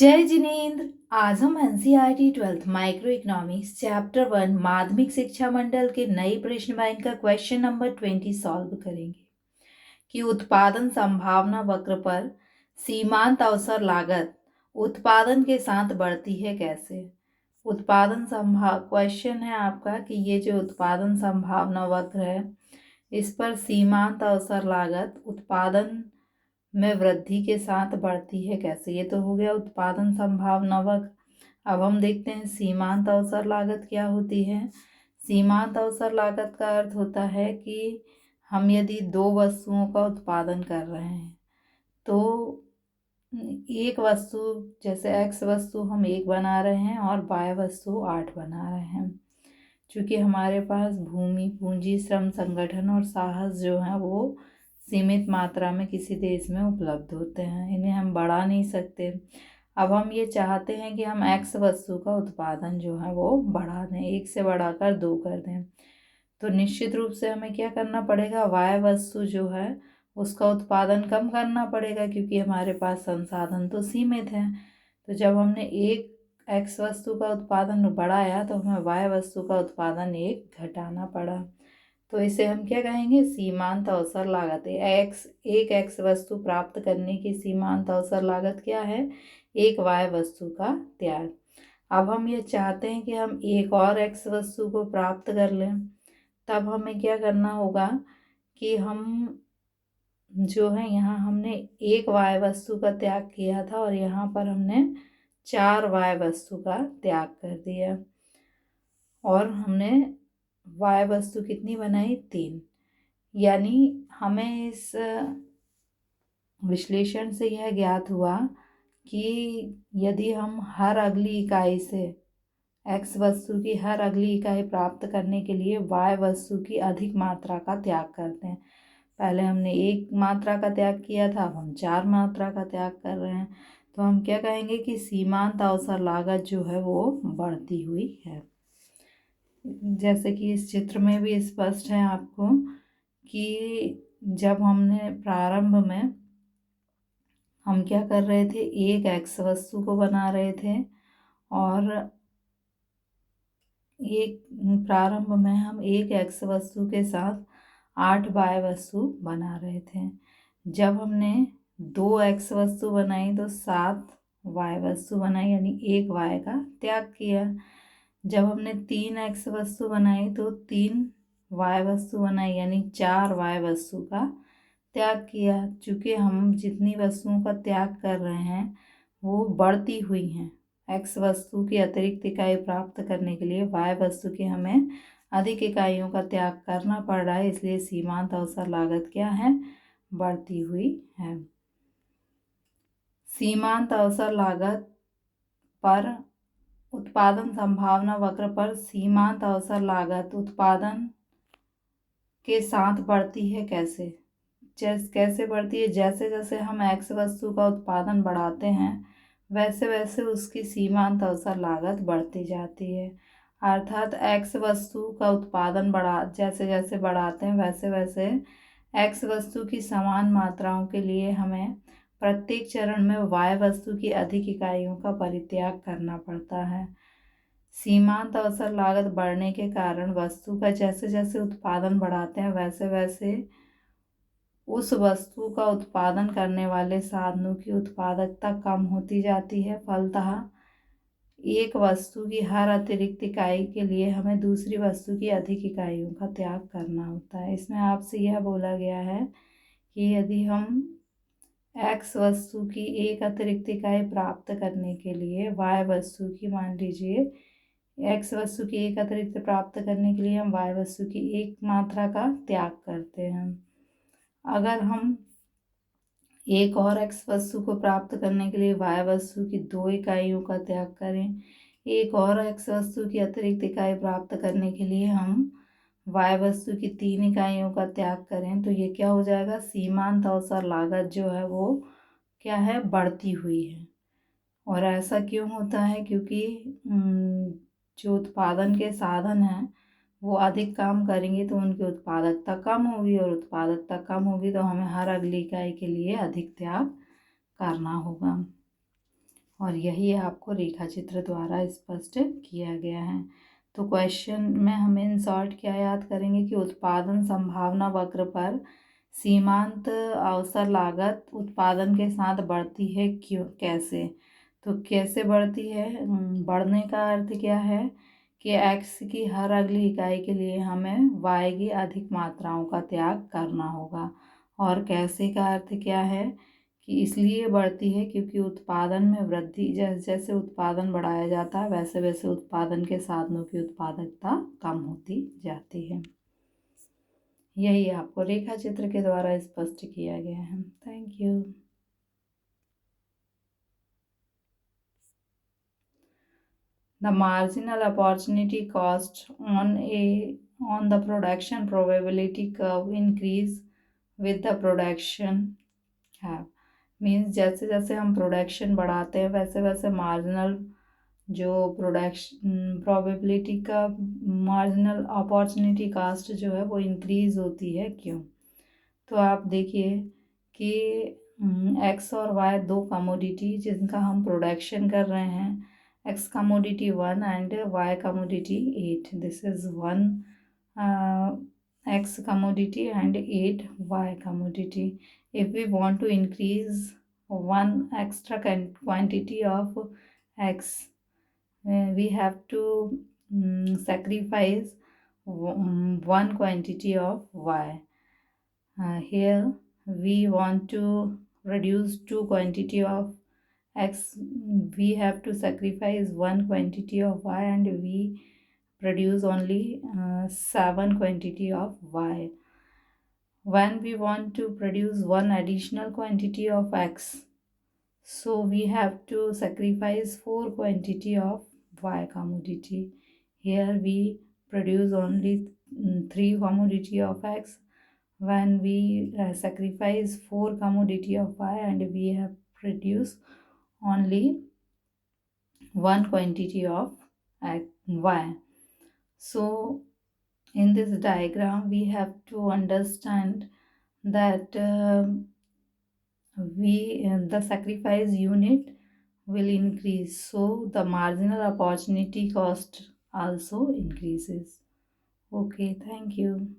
जय जिनेन्द्र। आज हम NCERT 12th micro economics chapter 1 माध्यमिक शिक्षा मंडल के नई प्रश्न बैंक का क्वेश्चन नंबर 20 सॉल्व करेंगे कि उत्पादन संभावना वक्र पर सीमांत अवसर लागत उत्पादन के साथ बढ़ती है कैसे। क्वेश्चन है आपका कि ये जो उत्पादन संभावना वक्र है इस पर सीमांत अवसर लागत उत्पादन में वृद्धि के साथ बढ़ती है कैसे। ये तो हो गया उत्पादन संभावना वक्र। अब हम देखते हैं सीमांत अवसर लागत क्या होती है। सीमांत अवसर लागत का अर्थ होता है कि हम यदि दो वस्तुओं का उत्पादन कर रहे हैं तो एक वस्तु जैसे एक्स वस्तु हम 1 बना रहे हैं और वाई वस्तु 8 बना रहे हैं। क्योंकि हमारे पास भूमि, पूंजी, श्रम, संगठन और साहस जो है वो सीमित मात्रा में किसी देश में उपलब्ध होते हैं, इन्हें हम बढ़ा नहीं सकते। अब हम ये चाहते हैं कि हम एक्स वस्तु का उत्पादन जो है वो बढ़ा दें, 1 से बढ़ाकर 2 कर दें। तो निश्चित रूप से हमें क्या करना पड़ेगा, वाई वस्तु जो है उसका उत्पादन कम करना पड़ेगा क्योंकि हमारे पास संसाधन तो सीमित हैं। तो जब हमने एक एक्स वस्तु का उत्पादन बढ़ाया तो हमें वाई वस्तु का उत्पादन 1 घटाना पड़ा। तो इसे हम क्या कहेंगे, सीमांत अवसर लागत। एक एक्स वस्तु प्राप्त करने की सीमांत अवसर लागत क्या है, 1 वाई वस्तु का त्याग। अब हम ये चाहते हैं कि हम एक और एक्स वस्तु को प्राप्त कर लें, तब हमें क्या करना होगा कि हम जो है यहाँ हमने 1 वाई वस्तु का त्याग किया था और यहाँ पर हमने 4 वाई वस्तु का त्याग कर दिया और हमने वाई वस्तु कितनी बनाई, 3। यानी हमें इस विश्लेषण से यह ज्ञात हुआ कि यदि हम हर अगली इकाई से एक्स वस्तु की हर अगली इकाई प्राप्त करने के लिए वाई वस्तु की अधिक मात्रा का त्याग करते हैं। पहले हमने 1 मात्रा का त्याग किया था, अब हम 4 मात्रा का त्याग कर रहे हैं। तो हम क्या कहेंगे कि सीमांत अवसर लागत जो है वो बढ़ती हुई है। जैसे कि इस चित्र में भी स्पष्ट है आपको कि जब हमने प्रारंभ में हम क्या कर रहे थे, एक एक्स वस्तु को बना रहे थे और प्रारंभ में हम एक एक्स वस्तु के साथ 8 वाई वस्तु बना रहे थे। जब हमने 2 एक्स वस्तु बनाई तो 7 वाई वस्तु बनाई, यानी 1 वाई का त्याग किया। जब हमने 3 एक्स वस्तु बनाई तो 3 वाई वस्तु बनाई, यानी 4 वाई वस्तु का त्याग किया। चूँकि हम जितनी वस्तुओं का त्याग कर रहे हैं वो बढ़ती हुई हैं, एक्स वस्तु की अतिरिक्त इकाई प्राप्त करने के लिए वाई वस्तु की हमें अधिक इकाइयों का त्याग करना पड़ रहा है, इसलिए सीमांत अवसर लागत क्या है, बढ़ती हुई है। सीमांत अवसर लागत पर उत्पादन संभावना वक्र पर सीमांत अवसर लागत उत्पादन के साथ बढ़ती है कैसे। कैसे बढ़ती है, जैसे जैसे हम एक्स वस्तु का उत्पादन बढ़ाते हैं वैसे वैसे उसकी सीमांत अवसर लागत बढ़ती जाती है। अर्थात एक्स वस्तु का उत्पादन जैसे जैसे बढ़ाते हैं वैसे वैसे एक्स वस्तु की समान मात्राओं के लिए हमें प्रत्येक चरण में वाई वस्तु की अधिक इकाइयों का परित्याग करना पड़ता है। सीमांत अवसर लागत बढ़ने के कारण वस्तु का जैसे जैसे उत्पादन बढ़ाते हैं वैसे वैसे उस वस्तु का उत्पादन करने वाले साधनों की उत्पादकता कम होती जाती है। फलतः एक वस्तु की हर अतिरिक्त इकाई के लिए हमें दूसरी वस्तु की अधिक इकाइयों का त्याग करना होता है। इसमें आपसे यह बोला गया है कि यदि हम एक्स वस्तु की एक अतिरिक्त इकाई प्राप्त करने के लिए वाई वस्तु की, मान लीजिए एक्स वस्तु की एक अतिरिक्त प्राप्त करने के लिए हम वाई वस्तु की 1 मात्रा का त्याग करते हैं। अगर हम एक और एक्स वस्तु को प्राप्त करने के लिए वाई वस्तु की 2 इकाइयों का त्याग करें, एक और एक्स वस्तु की अतिरिक्त इकाई प्राप्त करने के लिए हम वाई वस्तु की 3 इकाइयों का त्याग करें, तो ये क्या हो जाएगा, सीमांत अवसर लागत जो है वो क्या है, बढ़ती हुई है। और ऐसा क्यों होता है, क्योंकि जो उत्पादन के साधन हैं वो अधिक काम करेंगे तो उनकी उत्पादकता कम होगी और उत्पादकता कम होगी तो हमें हर अगली इकाई के लिए अधिक त्याग करना होगा। और यही आपको रेखा चित्र द्वारा स्पष्ट किया गया है। तो क्वेश्चन में हम इन शॉर्ट क्या याद करेंगे कि उत्पादन संभावना वक्र पर सीमांत अवसर लागत उत्पादन के साथ बढ़ती है क्यों, कैसे। तो कैसे बढ़ती है, बढ़ने का अर्थ क्या है कि x की हर अगली इकाई के लिए हमें y की अधिक मात्राओं का त्याग करना होगा। और कैसे का अर्थ क्या है कि इसलिए बढ़ती है क्योंकि उत्पादन में वृद्धि, जैसे जैसे उत्पादन बढ़ाया जाता है वैसे वैसे उत्पादन के साधनों की उत्पादकता कम होती जाती है। यही आपको रेखा चित्र के द्वारा स्पष्ट किया गया है। Thank you. The marginal opportunity cost on the production probability curve increase with the production have, means जैसे जैसे हम प्रोडक्शन बढ़ाते हैं वैसे वैसे मार्जिनल जो प्रोडक्शन प्रोबेबिलिटी का मार्जिनल अपॉर्चुनिटी कास्ट जो है वो इंक्रीज होती है क्यों। तो आप देखिए कि एक्स और वाई दो कमोडिटी जिनका हम प्रोडक्शन कर रहे हैं, X commodity 1 and Y commodity 8, this is 1 x commodity and 8 y commodity. If we want to increase one extra quantity of x, we have to sacrifice one quantity of y. Here we want to reduce two quantity of x, we have to sacrifice one quantity of y and we produce only 7 quantity of y. When we want to produce one additional quantity of x, so we have to sacrifice 4 quantity of y commodity. Here we produce only 3 commodity of x. When we sacrifice 4 commodity of y and we have produced only 1 quantity of y. So in this diagram we have to understand that the sacrifice unit will increase, so the marginal opportunity cost also increases. Okay, thank you.